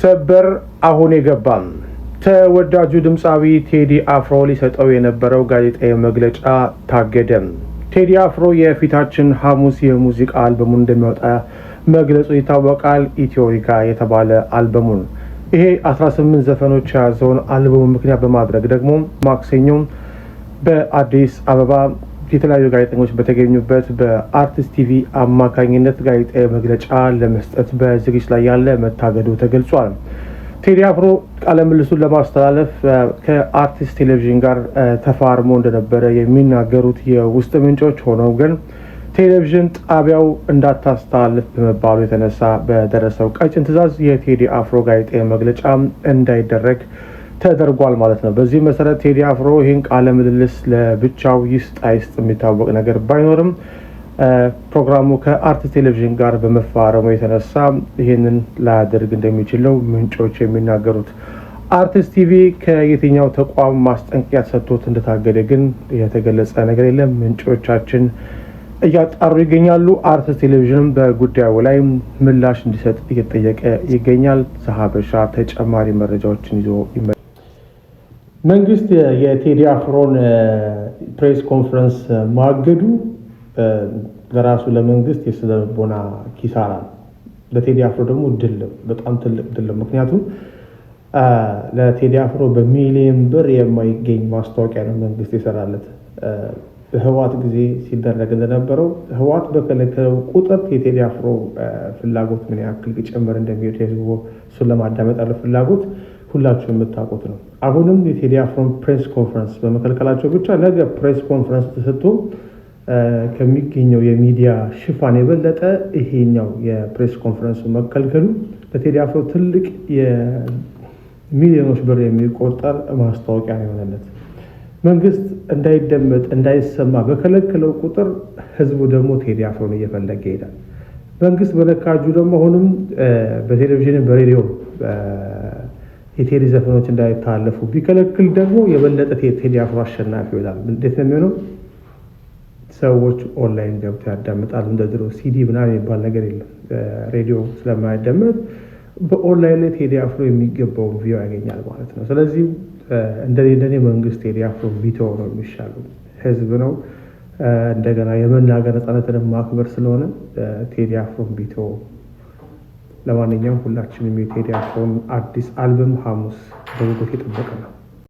ሰበር አሁን የገባም ተወዳጁ ድምፃዊ ቴዲ አፍሮ ሊሰጠው የነበረው ጋዜጣዊ መግለጫ ታገደም። ቴዲ አፍሮ የፊታችን ሐሙስ የሙዚቃ አልበሙን እንደሚያወጣ መግለጹ ይታወቃል። ኢትዮሪካ የተባለ አልበሙን ይሄ 18 ዘፈኖች ያዘውን አልበሙ ምክንያት በማድረግ ደግሞ ማክሰኞ በአዲስ አበባ የተለያዩ ጋዜጠኞች በተገኙበት በአርቲስት ቲቪ አማካኝነት ጋዜጣዊ መግለጫ ለመስጠት በዝግጅት ላይ ያለ መታገዱ ተገልጿል። ቴዲ አፍሮ ቃለ ምልልሱን ለማስተላለፍ ከአርቲስት ቴሌቪዥን ጋር ተፋርሞ እንደነበረ የሚናገሩት የውስጥ ምንጮች ሆነው ግን ቴሌቪዥን ጣቢያው እንዳታስተላልፍ በመባሉ የተነሳ በደረሰው ቀጭን ትዕዛዝ የቴዲ አፍሮ ጋዜጣዊ መግለጫ እንዳይደረግ ተደርጓል ማለት ነው። በዚህ መሰረት ቴዲ አፍሮ ይህን ቃለ ምልልስ ለብቻው ይስጥ አይስጥ የሚታወቅ ነገር ባይኖርም ፕሮግራሙ ከአርቲስት ቴሌቪዥን ጋር በመፋረሙ የተነሳ ይህንን ላያደርግ እንደሚችል ነው ምንጮች የሚናገሩት። አርቲስት ቲቪ ከየትኛው ተቋም ማስጠንቀቂያ ተሰጥቶት እንደታገደ ግን የተገለጸ ነገር የለም። ምንጮቻችን እያጣሩ ይገኛሉ። አርቲስት ቴሌቪዥንም በጉዳዩ ላይ ምላሽ እንዲሰጥ እየጠየቀ ይገኛል። ዘሀበሻ ተጨማሪ መረጃዎችን ይዞ መንግስት የቴዲ አፍሮን ፕሬስ ኮንፈረንስ ማገዱ ለራሱ ለመንግስት የስነ ልቦና ኪሳራ ነው። ለቴዲ አፍሮ ደግሞ ድል፣ በጣም ትልቅ ድል። ምክንያቱም ለቴዲ አፍሮ በሚሊዮን ብር የማይገኝ ማስታወቂያ ነው መንግስት የሰራለት። በህዋት ጊዜ ሲደረግ እንደነበረው ህዋት በከለከለው ቁጥር የቴዲ አፍሮ ፍላጎት ምን ያክል ሊጨምር እንደሚሄድ ህዝቡ እሱን ለማዳመጥ ያለው ፍላጎት ሁላችሁ የምታውቁት ነው። አሁንም የቴዲ አፍሮን ፕሬስ ኮንፈረንስ በመከልከላቸው ብቻ ነገ ፕሬስ ኮንፈረንስ ተሰጥቶ ከሚገኘው የሚዲያ ሽፋን የበለጠ ይሄኛው የፕሬስ ኮንፈረንሱ መከልከሉ ለቴዲ አፍሮ ትልቅ የሚሊዮኖች ብር የሚቆጠር ማስታወቂያ ነው የሆነለት። መንግስት እንዳይደመጥ እንዳይሰማ በከለከለው ቁጥር ህዝቡ ደግሞ ቴዲ አፍሮን እየፈለገ ይሄዳል። መንግስት በነካጁ ደግሞ አሁንም በቴሌቪዥን በሬዲዮ የቴዲ ዘፈኖች እንዳይታለፉ ቢከለክል ደግሞ የበለጠ ቴዲ አፍሮ አሸናፊ ይሆናል። እንዴት ነው የሚሆነው? ሰዎች ኦንላይን ገብተው ያዳምጣሉ። እንደ ድሮ ሲዲ ምናምን የሚባል ነገር የለም። ሬዲዮ ስለማያዳምጥ በኦንላይን ላይ ቴዲ አፍሮ የሚገባውን ቪው ያገኛል ማለት ነው። ስለዚህ እንደኔ መንግስት ቴዲ አፍሮ ቢተው ነው የሚሻለው። ህዝብ ነው እንደገና የመናገር ነፃነትን ማክበር ስለሆነ ቴዲ አፍሮ ቢተው። ለማንኛውም ሁላችንም የቴዲ አፍሮን አዲስ አልበም ሐሙስ በጉጉት እየጠበቅን ነው።